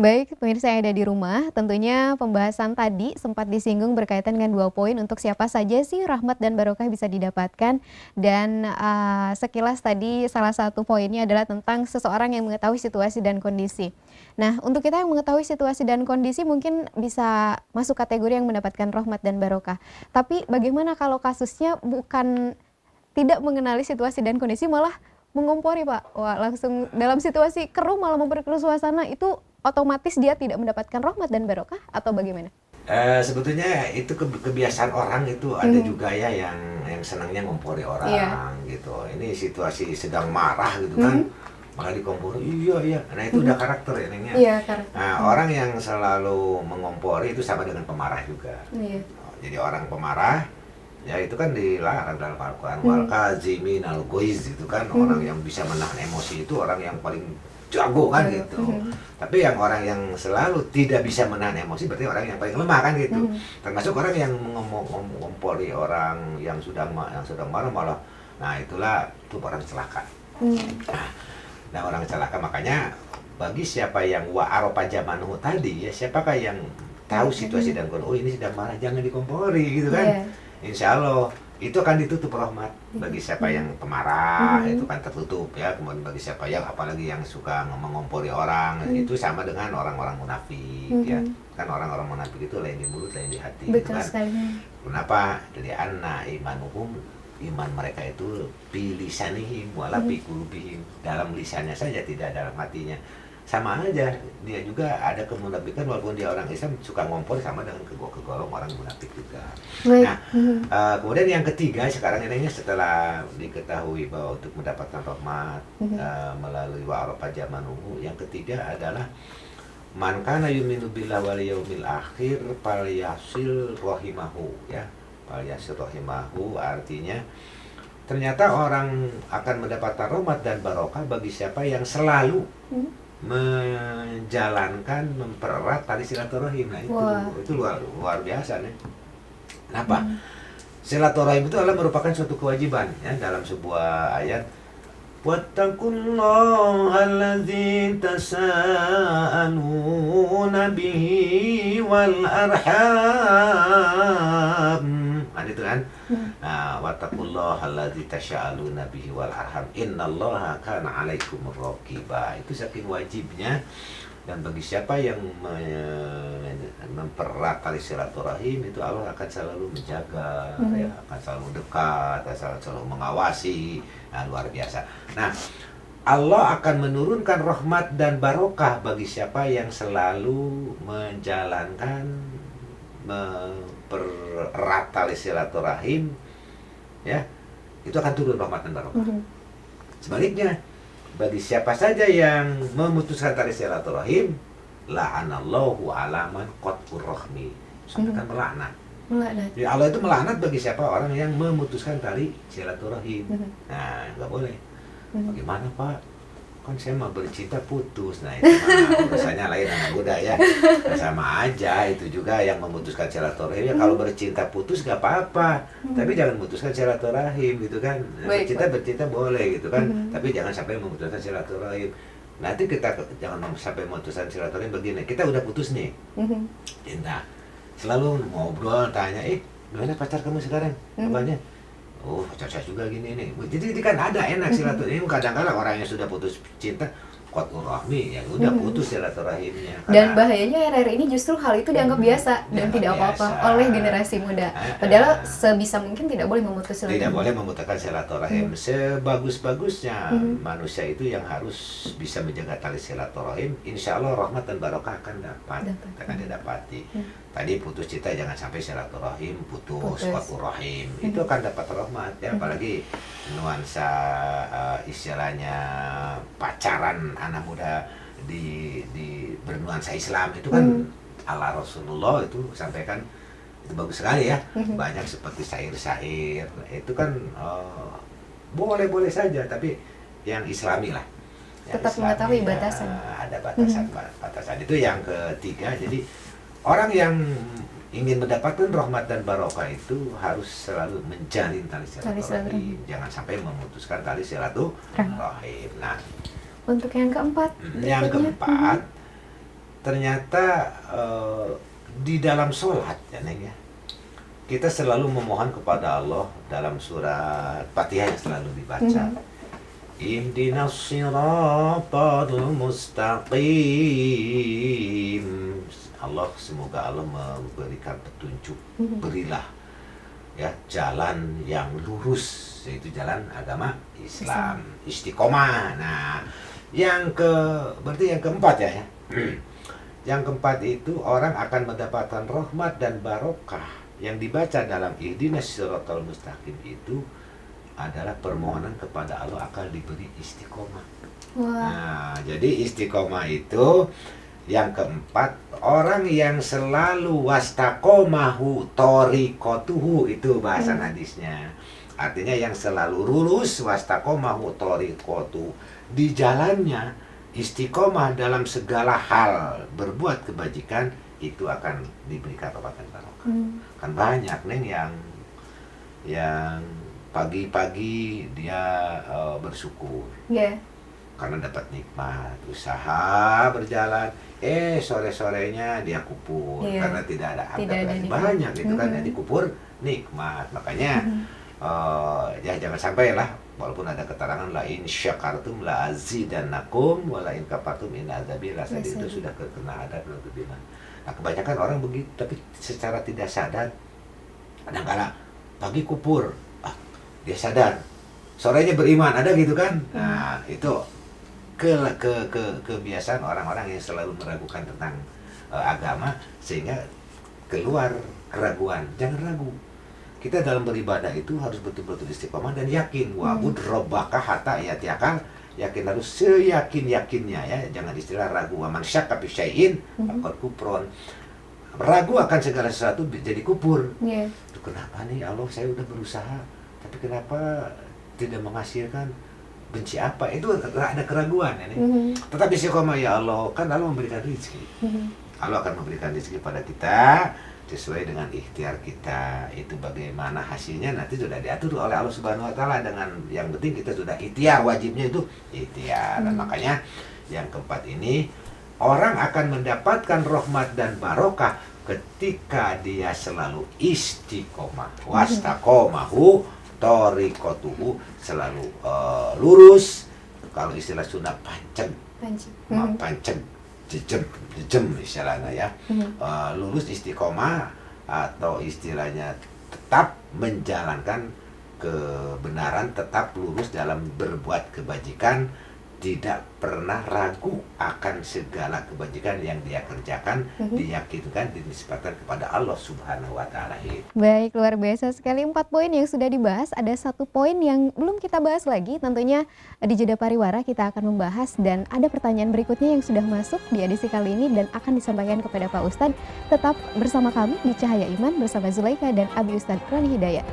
Baik, pemirsa yang ada di rumah, tentunya pembahasan tadi sempat disinggung berkaitan dengan 2 poin untuk siapa saja sih rahmat dan barokah bisa didapatkan. Dan, sekilas tadi salah satu poinnya adalah tentang seseorang yang mengetahui situasi dan kondisi. Nah, untuk kita yang mengetahui situasi dan kondisi mungkin bisa masuk kategori yang mendapatkan rahmat dan barokah. Tapi bagaimana kalau kasusnya bukan tidak mengenali situasi dan kondisi, malah mengompori, Pak. Wah, langsung dalam situasi keruh malah memperkeruh suasana, itu otomatis dia tidak mendapatkan rahmat dan barokah atau bagaimana? Sebetulnya itu kebiasaan orang itu ada juga ya yang senangnya ngompori Iya. orang gitu. Ini situasi sedang marah gitu kan, Mhm. malah dikompori, iya iya. Nah itu Mhm. udah karakter ya Neng ya. Iya, karakter. Nah orang yang selalu mengompori itu sama dengan pemarah juga. Iya. Jadi orang pemarah ya itu kan dilarang dalam Al-Quran, wal Mhm. kazimin al ghaiz itu kan, orang Mhm. yang bisa menahan emosi itu orang yang paling jago kan Jago. gitu. Mhm. Tapi yang orang yang selalu tidak bisa menahan emosi berarti orang yang paling lemah kan gitu. Mhm. Termasuk orang yang mengompori orang yang sedang marah malah, nah itulah itu orang celaka. Mhm. Nah orang celaka makanya bagi siapa yang wa'aropa jamanuhu tadi ya, siapakah yang tahu situasi dan kondisi, oh ini sedang marah jangan dikompori gitu kan. Iya. Insya Allah itu akan ditutup rahmat bagi siapa yang pemarah, itu Mhm. kan tertutup ya. Kemudian bagi siapa yang apalagi yang suka mengompori orang, Mhm. itu sama dengan orang-orang munafik ya. Mhm. Kan orang-orang munafik itu lain di mulut lain di hati gitu Betul kan. sekali. Kenapa? Dari anna imanuhum, iman mereka itu bilisanihim wala Mhm. fi qulubihim, dalam lisannya saja tidak dalam hatinya. Sama aja, dia juga ada kemunafikan walaupun dia orang Islam suka ngompor, sama dengan kegolong orang munafik juga. Baik. Nah, Mhm. kemudian yang ketiga sekarang ini setelah diketahui bahwa untuk mendapatkan rahmat Mhm. melalui wa'arafa jamanuhu, yang ketiga adalah man kana yu'minu billahi wal yaumil akhir falyasil rahimahu ya. Falyasil rahimahu artinya ternyata orang akan mendapatkan rahmat dan barokah bagi siapa yang selalu Mhm. menjalankan, mempererat tali silaturahim. Nah Wah. itu luar luar biasa nih. Kenapa? Mhm. Silaturahim itu adalah merupakan suatu kewajiban ya, dalam sebuah ayat, wattaqullaha allazi tasaaluna bihi wal arham. Nah itu kan. Mhm. Nah, wattaqullaha allazi tasaaluna bihi wal arham. Innallaha kana 'alaikumur raqiba. Itu saking wajibnya, dan bagi siapa yang mempererat tali silaturahim itu Allah akan selalu menjaga ya, Mhm. akan selalu dekat, akan selalu mengawasi. Nah, luar biasa. Nah, Allah akan menurunkan rahmat dan barokah bagi siapa yang selalu menjalankan, mempererat tali silaturahim ya, itu akan turun rahmat dan barokah. Mhm. Sebaliknya, bagi siapa saja yang memutuskan tali silaturahim, la'anallahu alaman qat'ur rahmi. Sampaikan melaknat. Melaknat. Jadi Allah itu melaknat bagi siapa orang yang memutuskan tali silaturahim. Mhm. Nah, nggak boleh. Mhm. Bagaimana Pak? Kan saya mah bercinta putus. Nah itu mah urusannya lain anak muda ya. Nah, sama aja itu juga yang memutuskan silaturahim. Ya kalau bercinta putus gak apa-apa, tapi jangan memutuskan silaturahim gitu kan. Nah, Baik, Pak. bercinta boleh gitu kan, Mhm. tapi jangan sampai memutuskan silaturahim. Nanti kita jangan sampai memutuskan silaturahim begini. Kita udah putus nih, Mhm. cinta. Selalu ngobrol, tanya, gimana pacar kamu sekarang? Kabarnya? Oh, pacar saya juga gini nih. Jadi kan ada enak silaturahim. Kadang-kadang orang yang sudah putus cinta, qat'ur rahmi, ya udah putus silaturahimnya. Dan Karena bahayanya akhir-akhir ini justru hal itu dianggap biasa dan dianggap tidak apa-apa biasa. oleh generasi muda. Ah, Padahal ah. sebisa mungkin tidak boleh memutus Tidak silaturahim. boleh memutuskan silaturahim. Sebagus-bagusnya Mhm. manusia itu yang harus bisa menjaga tali silaturahim. Insya Allah rahmat dan barokah akan akan didapati. Tadi putus cinta jangan sampai silaturahim putus. Qat'ur rahim itu akan dapat rahmat ya, apalagi nuansa istilahnya pacaran anak muda di bernuansa Islam itu kan ala Rasulullah itu sampaikan, itu bagus sekali ya. Banyak seperti syair-syair itu kan boleh-boleh saja, tapi yang Islami lah, yang Tetap mengetahui Islami, batasan. ada batasan itu yang ketiga. Jadi orang yang ingin mendapatkan rahmat dan barokah itu harus selalu menjalin tali silaturahim, jangan sampai memutuskan tali silaturahim. Nah, Untuk yang keempat, yang berikutnya. keempat, ternyata di dalam sholat ya Neng ya, kita selalu memohon kepada Allah dalam surat Fatihah yang selalu dibaca. Ihdinas siratal mustaqim. Allah, semoga Allah memberikan petunjuk. Berilah ya jalan yang lurus, yaitu jalan agama Islam, istiqomah. Nah, berarti yang keempat ya. Yang keempat itu orang akan mendapatkan rahmat dan barokah. Yang dibaca dalam ihdinas siratal mustaqim itu adalah permohonan kepada Allah akan diberi istiqomah. Nah, jadi istiqomah itu yang keempat, orang yang selalu wastaqomahu toriqotuhu, itu bahasan hadisnya. Artinya yang selalu lurus, wastaqomahu toriqotuhu, di jalannya istiqomah dalam segala hal berbuat kebajikan, itu akan diberikan rahmat dan barokah. Kan banyak Neng yang pagi-pagi dia bersyukur karena dapat nikmat, usaha berjalan, sore-sorenya dia kupur karena tidak ada banyak gitu kan, jadi kupur nikmat. Makanya ya jangan sampai lah, walaupun ada keterangan la in syakartum la azidannakum wa la in kafartum in azabi lasadid, itu sudah kena adat naudzubillah. Nah, kebanyakan orang begitu, tapi secara tidak sadar kadang-kadang pagi kupur, dia sadar, sorenya beriman, ada gitu kan. Nah, itu kebiasaan orang-orang yang selalu meragukan tentang agama, sehingga keluar keraguan. Jangan ragu. Kita dalam beribadah itu harus betul-betul istiqomah dan yakin. Wa'bud rabbaka hatta ya'tiyakal, yakin, harus seyakin-yakinnya ya, jangan istilah ragu. Wa man syakka fi syai'in faqad kufrun. Ragu akan segala sesuatu jadi kufur. Itu kenapa nih Allah, saya udah berusaha tapi kenapa tidak menghasilkan, benci apa? Itu ada keraguan ya nih. Tetapi istiqomah, ya Allah, kan Allah memberikan rezeki. Allah akan memberikan rezeki pada kita sesuai dengan ikhtiar kita. Itu bagaimana hasilnya nanti sudah diatur oleh Allah Subhanahu wa taala. Dengan yang penting kita sudah ikhtiar, wajibnya itu ikhtiar. Dan makanya yang keempat ini, orang akan mendapatkan rahmat dan barokah ketika dia selalu istiqomah. Wastaqomahu toriqotuhu, selalu lurus. Kalau istilah Sunda panceng, jejem istilahnya ya. Lurus, istiqomah, atau istilahnya tetap menjalankan kebenaran, tetap lurus dalam berbuat kebajikan, tidak pernah ragu akan segala kebajikan yang dia kerjakan, diyakinkan, dinisbatkan kepada Allah Subhanahu wa taala. Baik, luar biasa sekali 4 poin yang sudah dibahas. Ada 1 poin yang belum kita bahas lagi, tentunya di jeda pariwara kita akan membahas, dan ada pertanyaan berikutnya yang sudah masuk di edisi kali ini dan akan disampaikan kepada Pak Ustadz. Tetap bersama kami di Cahaya Iman bersama Zulaika dan Abi Ustadz Roni Hidayat.